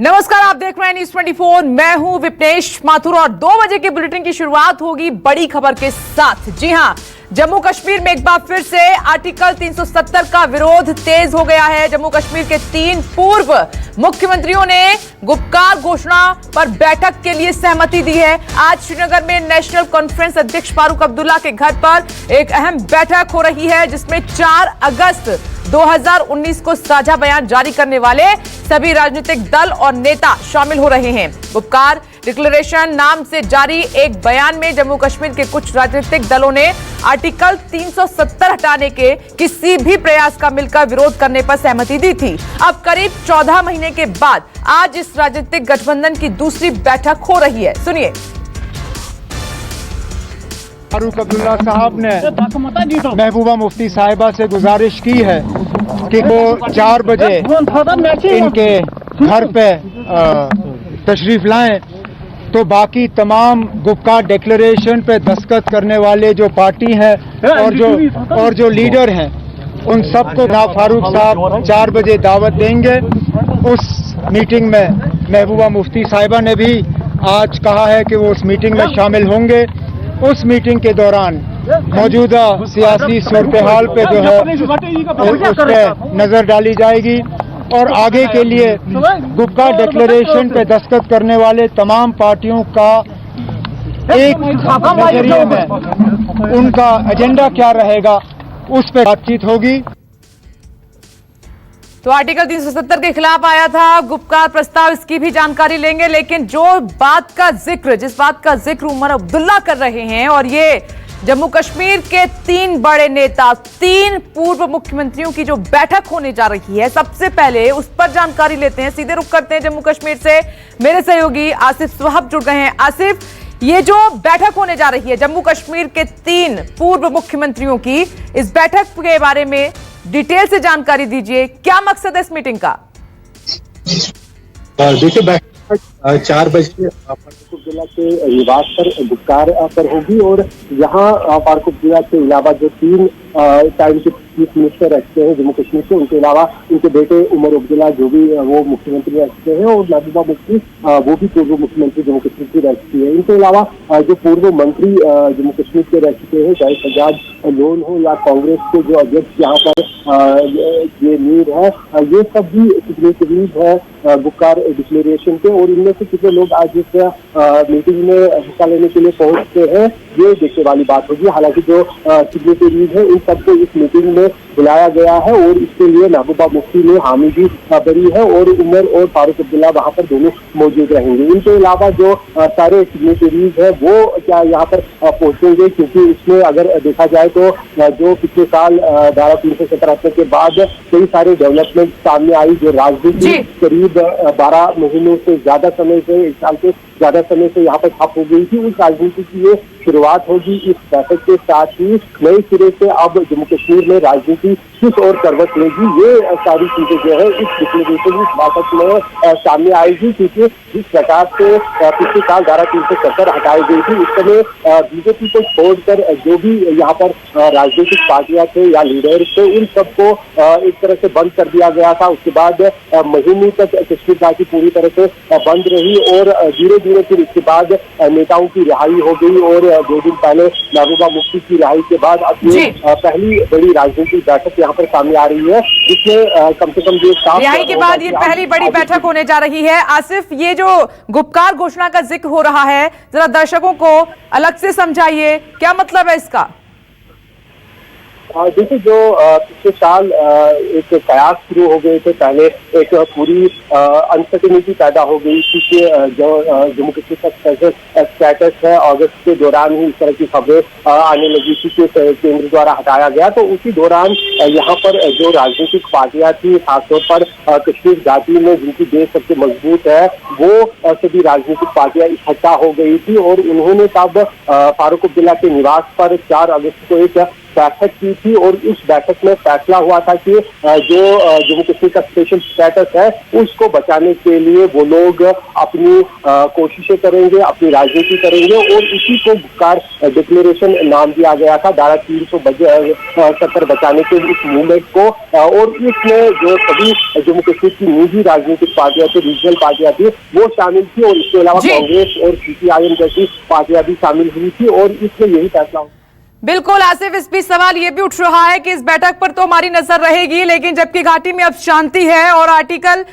नमस्कार, आप देख रहे हैं न्यूज़ 24। मैं हूं विपनेश माथुर और 2 बजे के बुलेटिन की शुरुआत होगी बड़ी खबर के साथ। जी हां, जम्मू कश्मीर में एक बार फिर से आर्टिकल 370 का विरोध तेज हो गया है। जम्मू कश्मीर के 3 पूर्व मुख्यमंत्रियों ने गुपकार घोषणा पर बैठक के लिए सहमति दी है। आज श्रीनगर में नेशनल कॉन्फ्रेंस अध्यक्ष फारूक अब्दुल्ला के घर पर एक अहम बैठक हो रही है, जिसमें 4 अगस्त 2019 को साझा बयान जारी करने वाले सभी राजनीतिक दल और नेता शामिल हो रहे हैं। गुपकार डिक्लेरेशन नाम से जारी एक बयान में जम्मू कश्मीर के कुछ राजनीतिक दलों ने आर्टिकल 370 हटाने के किसी भी प्रयास का मिलकर विरोध करने पर सहमति दी थी। अब करीब 14 महीने के बाद आज इस राजनीतिक गठबंधन की दूसरी बैठक हो रही है। सुनिए। फारूक अब्दुल्ला साहब ने महबूबा मुफ्ती साहिबा से गुजारिश की है कि वो 4 बजे इनके घर पे तशरीफ लाएं, तो बाकी तमाम गुपकार डिक्लेरेशन पे दस्तखत करने वाले जो पार्टी हैं और जो लीडर हैं, उन सबको फारूक साहब 4 बजे दावत देंगे। उस मीटिंग में महबूबा मुफ्ती साहिबा ने भी आज कहा है कि वो उस मीटिंग में शामिल होंगे। उस मीटिंग के दौरान मौजूदा सियासी सूरत-ए-हाल पे जो है उस पर नजर डाली जाएगी और आगे के लिए गुपकार डिक्लेरेशन पे दस्तखत करने वाले तमाम पार्टियों का एक नजरिए में उनका एजेंडा क्या रहेगा, उस पर बातचीत होगी। तो आर्टिकल 370 के खिलाफ आया था गुपकार प्रस्ताव, इसकी भी जानकारी लेंगे। लेकिन जिस बात का जिक्र उमर अब्दुल्ला कर रहे हैं, और ये जम्मू कश्मीर के 3 बड़े नेता, 3 पूर्व मुख्यमंत्रियों की जो बैठक होने जा रही है, सबसे पहले उस पर जानकारी लेते हैं। सीधे रुख करते हैं जम्मू कश्मीर से। मेरे सहयोगी आसिफ स्वाब जुड़ गए हैं। आसिफ, ये जो बैठक होने जा रही है जम्मू कश्मीर के 3 पूर्व मुख्यमंत्रियों की, इस बैठक के बारे में डिटेल से जानकारी दीजिए। क्या मकसद है इस मीटिंग का? देखिए, बैठक 4 बजे फारूक अब्दुल्ला के निवास पर गुपकार पर होगी और यहाँ फारूक अब्दुल्ला के अलावा जो 3 टाइम के चीफ मिनिस्टर रह चुके हैं जम्मू कश्मीर से, उनके अलावा उनके बेटे उमर अब्दुल्ला जो भी वो मुख्यमंत्री रह चुके हैं, और महबूबा मुफ्ती वो भी पूर्व मुख्यमंत्री जम्मू कश्मीर की रह चुकी है। इनके अलावा जो पूर्व मंत्री जम्मू कश्मीर के रह चुके हैं, चाहे सजाद लोन हो या कांग्रेस के जो अध्यक्ष यहाँ पर ये मीर है, ये सब भी सिग्नेचरीज है गुपकार डिक्लेरेशन के। और इनमें से कितने लोग आज इस मीटिंग में हिस्सा लेने के लिए पहुंचते हैं, ये देखने वाली बात होगी। हालांकि जो सिग्नेचरीज है, इन सबको इस मीटिंग में बुलाया गया है और इसके लिए महबूबा मुफ्ती ने हामी भी भरी है और उमर और फारूक अब्दुल्ला वहां पर दोनों मौजूद रहेंगे। इनके अलावा जो सारे सिग्नेचरीज है वो क्या यहाँ पर पहुंचेंगे, क्योंकि इसमें अगर देखा जाए तो जो पिछले साल धारा 370 के बाद कई सारे डेवलपमेंट सामने आई, जो राजनीति करीब 12 महीनों से ज्यादा समय से, 1 साल से ज्यादा समय से यहाँ पर ठप हो गई थी, उस राजनीति की ये शुरुआत होगी। इस बैठक के साथ ही नए सिरे से अब जम्मू कश्मीर में राजनीति किस और करवट लेगी, ये सारी चीजें जो है इस डिक्लेरेशन इस बैठक में सामने आएगी। क्योंकि जिस प्रकार से पिछले साल धारा 370 हटाई गई थी, उस समय बीजेपी को छोड़कर जो भी यहाँ पर राजनीतिक पार्टियां थे या लीडर थे, उन सबको एक तरह से बंद कर दिया गया था। उसके बाद महीने तक कश्मीर घाटी पूरी तरह से बंद रही और धीरे धीरे फिर इसके बाद नेताओं की रिहाई हो गई और 2 दिन पहले महबूबा मुफ्ती की रिहाई के बाद अब ये पहली बड़ी राजनीतिक बैठक यहाँ पर सामने आ रही है, जिसमें कम से कम जो रिहाई के बाद ये पहली बड़ी बैठक होने जा रही है। आसिफ, ये जो गुपकार घोषणा का जिक्र हो रहा है, जरा दर्शकों को अलग से समझाइए, क्या मतलब है इसका? देखिए, जो पिछले साल एक कयास शुरू हो गए थे, पहले एक पूरी अनसर्टेनिटी पैदा हो गई थी कि जो जम्मू कश्मीर का स्टेटस है, अगस्त के दौरान ही इस तरह की खबरें आने लगी थी कि केंद्र द्वारा हटाया गया। तो उसी दौरान यहाँ पर जो राजनीतिक पार्टियां थी, खासतौर पर कश्मीर घाटी में जिनकी बेस सबसे मजबूत है, वो सभी राजनीतिक पार्टियां इकट्ठा हो गई थी और उन्होंने तब फारूक अब्दुल्ला के निवास पर 4 अगस्त को एक बैठक की थी और उस बैठक में फैसला हुआ था कि जो जम्मू कश्मीर का स्पेशल स्टेटस है उसको बचाने के लिए वो लोग अपनी कोशिशें करेंगे, अपनी राजनीति करेंगे और इसी को गुपकार डिक्लेरेशन नाम दिया गया था, धारा 370 बचाने के इस मूवमेंट को। और इसमें जो सभी जम्मू कश्मीर की निजी राजनीतिक पार्टियां थी, रीजनल पार्टियां थी, वो शामिल थी और इसके अलावा कांग्रेस और CPIM जैसी पार्टियां भी शामिल हुई थी और इसमें यही फैसला। बिल्कुल आसिफ, इस बीच सवाल ये भी उठ रहा है कि इस बैठक पर तो हमारी नजर रहेगी, लेकिन जबकि घाटी में अब शांति है और आर्टिकल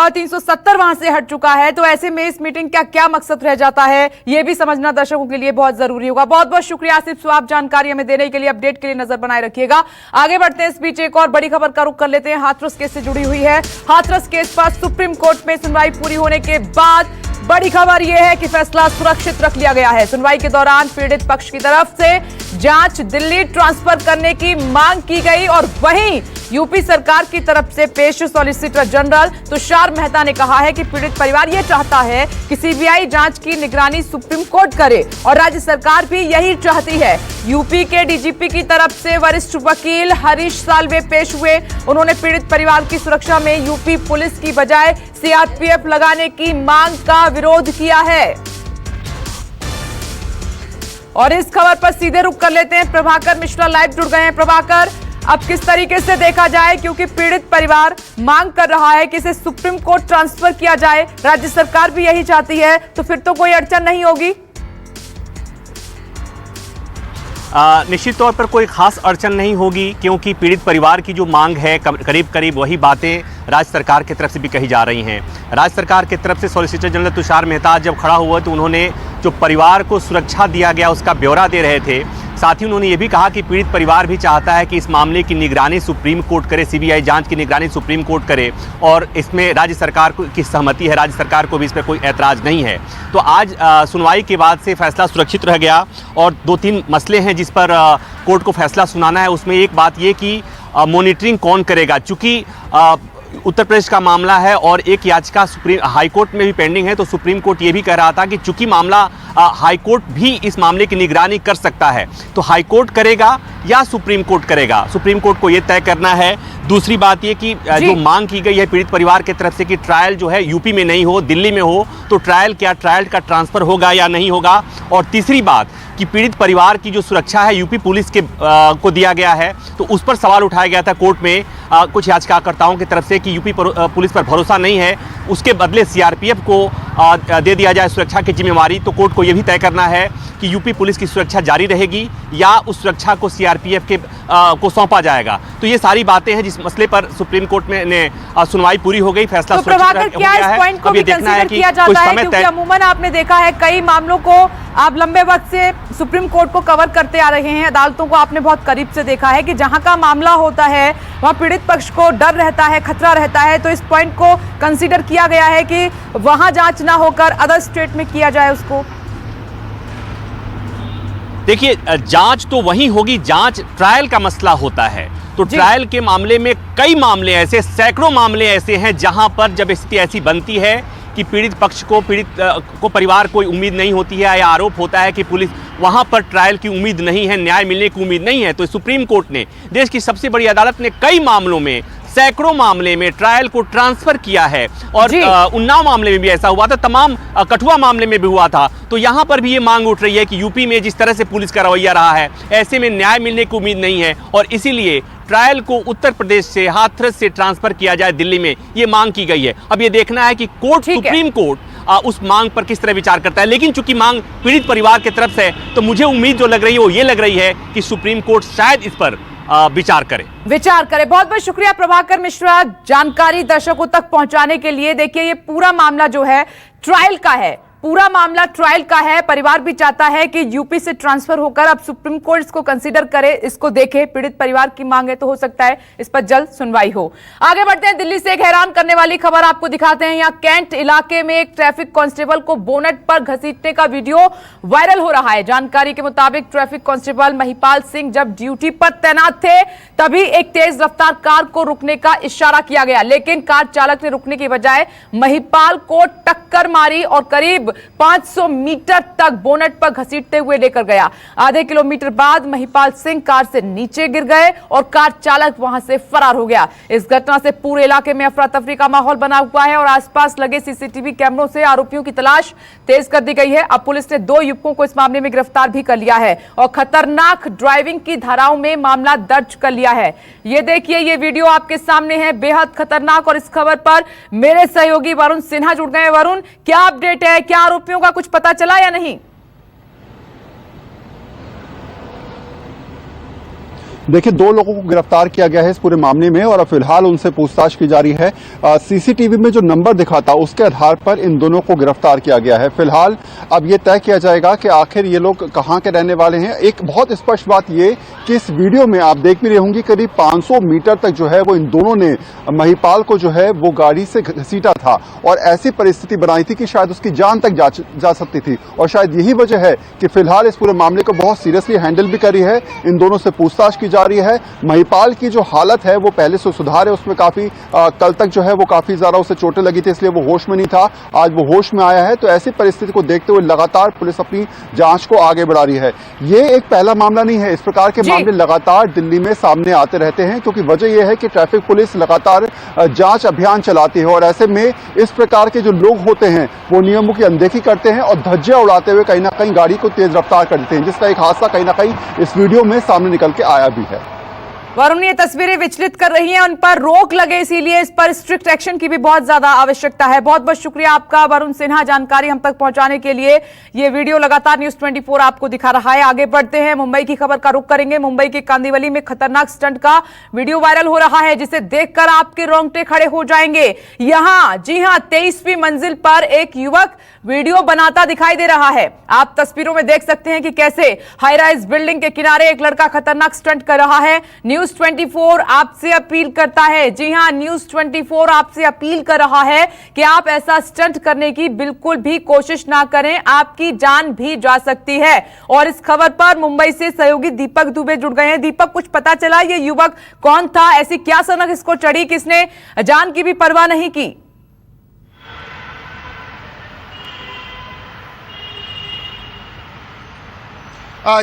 370 वहां से हट चुका है, तो ऐसे में इस मीटिंग का क्या मकसद रह जाता है, ये भी समझना दर्शकों के लिए बहुत जरूरी होगा। बहुत बहुत शुक्रिया आसिफ, आप जानकारी हमें देने के लिए, अपडेट के लिए नजर बनाए रखिएगा। आगे बढ़ते हैं, इस बीच एक और बड़ी खबर का रुख कर लेते हैं, हाथरस केस से जुड़ी हुई है। हाथरस केस पर सुप्रीम कोर्ट में सुनवाई पूरी होने के बाद बड़ी खबर यह है कि फैसला सुरक्षित रख लिया गया है। सुनवाई के दौरान पीड़ित पक्ष की तरफ से जांच दिल्ली ट्रांसफर करने की मांग की गई और वहीं यूपी सरकार की तरफ से पेश सॉलिसिटर जनरल तुषार मेहता ने कहा है कि पीड़ित परिवार यह चाहता है कि सीबीआई जांच की निगरानी सुप्रीम कोर्ट करे और राज्य सरकार भी यही चाहती है। यूपी के डीजीपी की तरफ से वरिष्ठ वकील हरीश साल्वे पेश हुए। उन्होंने पीड़ित परिवार की सुरक्षा में यूपी पुलिस की बजाय सीआरपीएफ लगाने की मांग का विरोध किया है। और इस खबर पर सीधे रुख कर लेते हैं, प्रभाकर मिश्रा लाइव जुड़ गए हैं। प्रभाकर, अब किस तरीके से देखा जाए, क्योंकि पीड़ित परिवार मांग कर रहा है कि इसे सुप्रीम कोर्ट ट्रांसफर किया जाए, राज्य सरकार भी यही चाहती है, तो फिर तो कोई अड़चन नहीं होगी? निश्चित तौर पर कोई खास अड़चन नहीं होगी, क्योंकि पीड़ित परिवार की जो मांग है करीब करीब वही बातें राज्य सरकार की तरफ से भी कही जा रही हैं। राज्य सरकार की तरफ से सॉलिसिटर जनरल तुषार मेहता जब खड़ा हुआ तो उन्होंने जो परिवार को सुरक्षा दिया गया उसका ब्यौरा दे रहे थे। साथ ही उन्होंने ये भी कहा कि पीड़ित परिवार भी चाहता है कि इस मामले की निगरानी सुप्रीम कोर्ट करे, सीबीआई जांच की निगरानी सुप्रीम कोर्ट करे और इसमें राज्य सरकार की सहमति है, राज्य सरकार को भी इस पर कोई ऐतराज़ नहीं है। तो आज सुनवाई के बाद से फैसला सुरक्षित रह गया और 2-3 मसले हैं जिस पर कोर्ट को फैसला सुनाना है। उसमें एक बात ये कि मॉनिटरिंग कौन करेगा, चूँकि उत्तर प्रदेश का मामला है और एक याचिका सुप्रीम हाई कोर्ट में भी पेंडिंग है, तो सुप्रीम कोर्ट ये भी कह रहा था कि चूंकि मामला हाई कोर्ट भी इस मामले की निगरानी कर सकता है, तो हाई कोर्ट करेगा या सुप्रीम कोर्ट करेगा, सुप्रीम कोर्ट को ये तय करना है। दूसरी बात ये कि जो मांग की गई है पीड़ित परिवार की तरफ से कि ट्रायल जो है यूपी में नहीं हो, दिल्ली में हो, तो ट्रायल का ट्रांसफर होगा या नहीं होगा। और तीसरी बात कि पीड़ित परिवार की जो सुरक्षा है यूपी पुलिस के को दिया गया है, तो उस पर सवाल उठाया गया था कोर्ट में कुछ याचिकाकर्ताओं की तरफ से कि यूपी पुलिस पर भरोसा नहीं है, उसके बदले सीआरपीएफ को दे दिया जाए सुरक्षा की जिम्मेवारी। तो कोर्ट को यह भी तय करना है कि यूपी पुलिस की सुरक्षा जारी रहेगी या उस सुरक्षा को सीआरपीएफ को सौंपा जाएगा। तो ये सारी बातें हैं जिस मसले पर सुप्रीम कोर्ट में सुनवाई पूरी हो गई, फैसला तो प्रभाकर क्या इस पॉइंट को भी कंसीडर किया जाता है, क्योंकि अमूमन आपने देखा है कई मामलों को आप लंबे वक्त से सुप्रीम कोर्ट को कवर करते आ रहे हैं, अदालतों को आपने बहुत करीब से देखा है कि जहां का मामला होता है वहां पीड़ित पक्ष को डर रहता है, खतरा रहता है, तो इस पॉइंट को कंसीडर किया गया है कि वहां जांच ना होकर अदर स्टेट में किया जाए उसको। देखिए, जांच तो वहीं होगी, जांच ट्रायल का मसला होता है, तो ट्रायल के मामले में कई मामले ऐसे, सैकड़ों मामले ऐसे हैं जहां पर जब स्थिति ऐसी बनती है कि पीड़ित पक्ष को परिवार को उम्मीद नहीं होती है या आरोप होता है कि पुलिस वहां पर ट्रायल की उम्मीद नहीं है, न्याय मिलने की उम्मीद नहीं है, तो सुप्रीम कोर्ट ने, देश की सबसे बड़ी अदालत ने कई मामलों में, सैकड़ों मामले में ट्रायल को ट्रांसफर किया है। और उन्नाव मामले में भी ऐसा हुआ था, तमाम कठुआ मामले में भी हुआ था। तो यहां पर भी ये मांग उठ रही है कि यूपी में जिस तरह से पुलिस का रवैया रहा है, ऐसे में न्याय मिलने की उम्मीद नहीं है और इसीलिए ट्रायल को उत्तर प्रदेश से, हाथरस से ट्रांसफर किया जाए दिल्ली में, ये मांग की गई है। अब ये देखना है कि कोर्ट, सुप्रीम कोर्ट उस मांग पर किस तरह विचार करता है। लेकिन चूंकि मांग पीड़ित परिवार की तरफ से, तो मुझे उम्मीद जो लग रही है वो ये लग रही है कि सुप्रीम कोर्ट शायद इस पर विचार करे। बहुत बहुत शुक्रिया प्रभाकर मिश्रा, जानकारी दर्शकों तक पहुंचाने के लिए। देखिए, ये पूरा मामला जो है ट्रायल का है, पूरा मामला ट्रायल का है। परिवार भी चाहता है कि यूपी से ट्रांसफर होकर अब सुप्रीम कोर्ट इसको कंसीडर करे, इसको देखे। पीड़ित परिवार की मांग है तो हो सकता है इस पर जल्द सुनवाई हो। आगे बढ़ते हैं, दिल्ली से एक हैरान करने वाली खबर आपको दिखाते हैं। यहाँ कैंट इलाके में एक ट्रैफिक कांस्टेबल को बोनट पर घसीटने का वीडियो वायरल हो रहा है। जानकारी के मुताबिक ट्रैफिक कांस्टेबल महिपाल सिंह जब ड्यूटी पर तैनात थे तभी एक तेज रफ्तार कार को रुकने का इशारा किया गया, लेकिन कार चालक ने रुकने की बजाय महिपाल को टक्कर मारी और करीब करीब 500 मीटर तक बोनट पर घसीटते हुए लेकर गया। आधे किलोमीटर बाद महिपाल सिंह कार से नीचे गिर गए और कार चालक वहां से फरार हो गया। इस घटना से पूरे इलाके में अफरा तफरी का माहौल बना हुआ है और आसपास लगे सीसीटीवी कैमरों से आरोपियों की तलाश तेज कर दी गई है। अब पुलिस ने 2 युवकों को इस मामले में गिरफ्तार भी कर लिया है और खतरनाक ड्राइविंग की धाराओं में मामला दर्ज कर लिया है। ये देखिए, ये वीडियो आपके सामने है, बेहद खतरनाक। और इस खबर पर मेरे सहयोगी वरुण सिन्हा जुड़ गए। वरुण, क्या अपडेट है? क्या आरोपियों का कुछ पता चला या नहीं? देखिए, 2 लोगों को गिरफ्तार किया गया है इस पूरे मामले में और अब फिलहाल उनसे पूछताछ की जा रही है। सीसीटीवी में जो नंबर दिखा था उसके आधार पर इन दोनों को गिरफ्तार किया गया है। फिलहाल अब ये तय किया जाएगा कि आखिर ये लोग कहां के रहने वाले हैं। एक बहुत स्पष्ट बात ये कि इस वीडियो में आप देख भी रहे होंगे करीब 500 मीटर तक जो है वो इन दोनों ने महिपाल को जो है वो गाड़ी से घसीटा था और ऐसी परिस्थिति बनाई थी कि शायद उसकी जान तक जा सकती थी। और शायद यही वजह है कि फिलहाल इस पूरे मामले को बहुत सीरियसली हैंडल भी करी है। इन दोनों से पूछताछ की जा रही है। महिपाल की जो हालत है वो पहले से सुधार है, उसमें काफी कल तक जो है वो काफी ज्यादा उसे चोटें लगी थी, इसलिए वो होश में नहीं था। आज वो होश में आया है। तो ऐसी परिस्थिति को देखते हुए लगातार पुलिस अपनी जांच को आगे बढ़ा रही है। ये एक पहला मामला नहीं है, इस प्रकार के मामले लगातार दिल्ली में सामने आते रहते हैं, क्योंकि वजह यह है कि ट्रैफिक पुलिस लगातार जांच अभियान चलाती है और ऐसे में इस प्रकार के जो लोग होते हैं वो नियमों की अनदेखी करते हैं और धज्जियां उड़ाते हुए कहीं ना कहीं गाड़ी को तेज रफ्तार कर देते हैं, जिसका एक हादसा कहीं ना कहीं इस वीडियो में सामने निकल के आया भी है। वरुण, ये तस्वीरें विचलित कर रही हैं, उन पर रोक लगे, इसीलिए इस पर स्ट्रिक्ट एक्शन की भी बहुत ज्यादा आवश्यकता है। बहुत बहुत शुक्रिया आपका वरुण सिन्हा, जानकारी हम तक पहुंचाने के लिए। ये वीडियो लगातार न्यूज़ 24 आपको दिखा रहा है। आगे बढ़ते हैं, मुंबई की खबर का रुख करेंगे। मुंबई के कांदिवली में खतरनाक स्टंट का वीडियो वायरल हो रहा है, जिसे देखकर आपके रोंगटे खड़े हो जाएंगे। यहां, जी हां, 23वीं मंजिल पर एक युवक वीडियो बनाता दिखाई दे रहा है। आप तस्वीरों में देख सकते हैं कि कैसे हाई राइज बिल्डिंग के किनारे एक लड़का खतरनाक स्टंट कर रहा है। न्यूज़ 24 आपसे अपील करता है, जी हां, न्यूज़ 24 आपसे अपील कर रहा है कि आप ऐसा स्टंट करने की बिल्कुल भी कोशिश ना करें, आपकी जान भी जा सकती है। और इस खबर पर मुंबई से सहयोगी दीपक दुबे जुड़ गए हैं। दीपक, कुछ पता चला ये युवक कौन था? ऐसी क्या सनक इसको चढ़ी, किसने जान की भी परवाह नहीं की?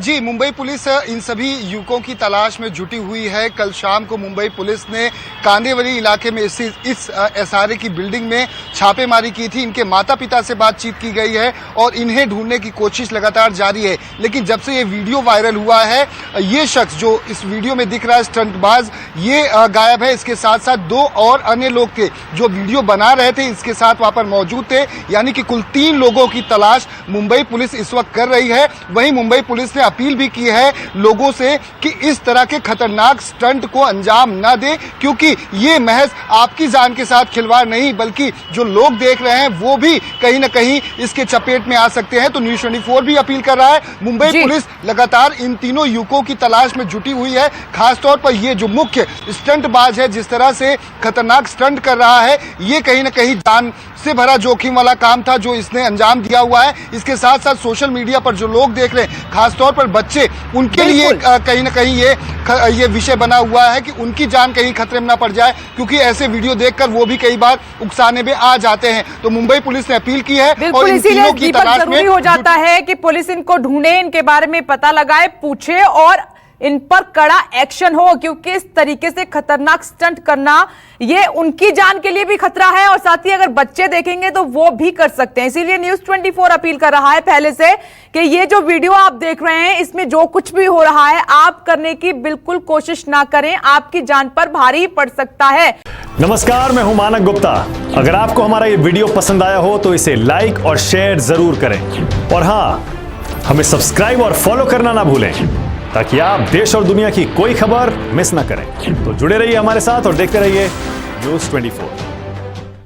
जी, मुंबई पुलिस इन सभी युवकों की तलाश में जुटी हुई है। कल शाम को मुंबई पुलिस ने कांदिवली इलाके में इस एसआरए की बिल्डिंग में छापेमारी की थी। इनके माता पिता से बातचीत की गई है और इन्हें ढूंढने की कोशिश लगातार जारी है। लेकिन जब से ये वीडियो वायरल हुआ है, ये शख्स जो इस वीडियो में दिख रहा है स्टंटबाज, ये गायब है। इसके साथ साथ 2 और अन्य लोग थे जो वीडियो बना रहे थे, इसके साथ वहां पर मौजूद थे। यानी कि कुल 3 लोगों की तलाश मुंबई पुलिस इस वक्त कर रही है। वहीं मुंबई पुलिस ने अपील भी की है लोगों से कि इस तरह के खतरनाक स्टंट को अंजाम न दें, क्योंकि ये महज आपकी जान के साथ खिलवाड़ नहीं, बल्कि जो लोग देख रहे हैं वो भी कहीं ना कहीं इसके चपेट में आ सकते हैं। तो न्यूज़ 24 भी अपील कर रहा है। मुंबई पुलिस लगातार इन तीनों युवकों की तलाश में जुटी हुई है। खासतौर पर ये जो मुख्य स्टंटबाज है, जिस तरह से खतरनाक स्टंट कर रहा है, ये कहीं ना कहीं जान से भरा जोखिम वाला काम था जो इसने अंजाम दिया हुआ है। इसके साथ साथ सोशल मीडिया पर जो लोग देख रहे हैं, खासतौर पर बच्चे, उनके लिए कहीं ना कहीं ये विषय बना हुआ है कि उनकी जान कहीं खतरे में ना पड़ जाए, क्योंकि ऐसे वीडियो देखकर वो भी कई बार उकसाने में आ जाते हैं। तो मुंबई पुलिस ने अपील की है और इन तीनों की तलाश में हो जाता है कि पुलिस इनको ढूंढे, इनके बारे में पता लगाए, पूछे और इन पर कड़ा एक्शन हो, क्योंकि इस तरीके से खतरनाक स्टंट करना ये उनकी जान के लिए भी खतरा है और साथ ही अगर बच्चे देखेंगे तो वो भी कर सकते हैं। इसीलिए न्यूज़ 24 अपील कर रहा है पहले से कि ये जो वीडियो आप देख रहे हैं, इसमें जो कुछ भी हो रहा है आप करने की बिल्कुल कोशिश ना करें, आपकी जान पर भारी पड़ सकता है। नमस्कार, मैं हूं मानक गुप्ता। अगर आपको हमारा ये वीडियो पसंद आया हो तो इसे लाइक और शेयर जरूर करें और हाँ, हमें सब्सक्राइब और फॉलो करना ना भूलें, ताकि आप देश और दुनिया की कोई खबर मिस ना करें। तो जुड़े रहिए हमारे साथ और देखते रहिए न्यूज़ 24।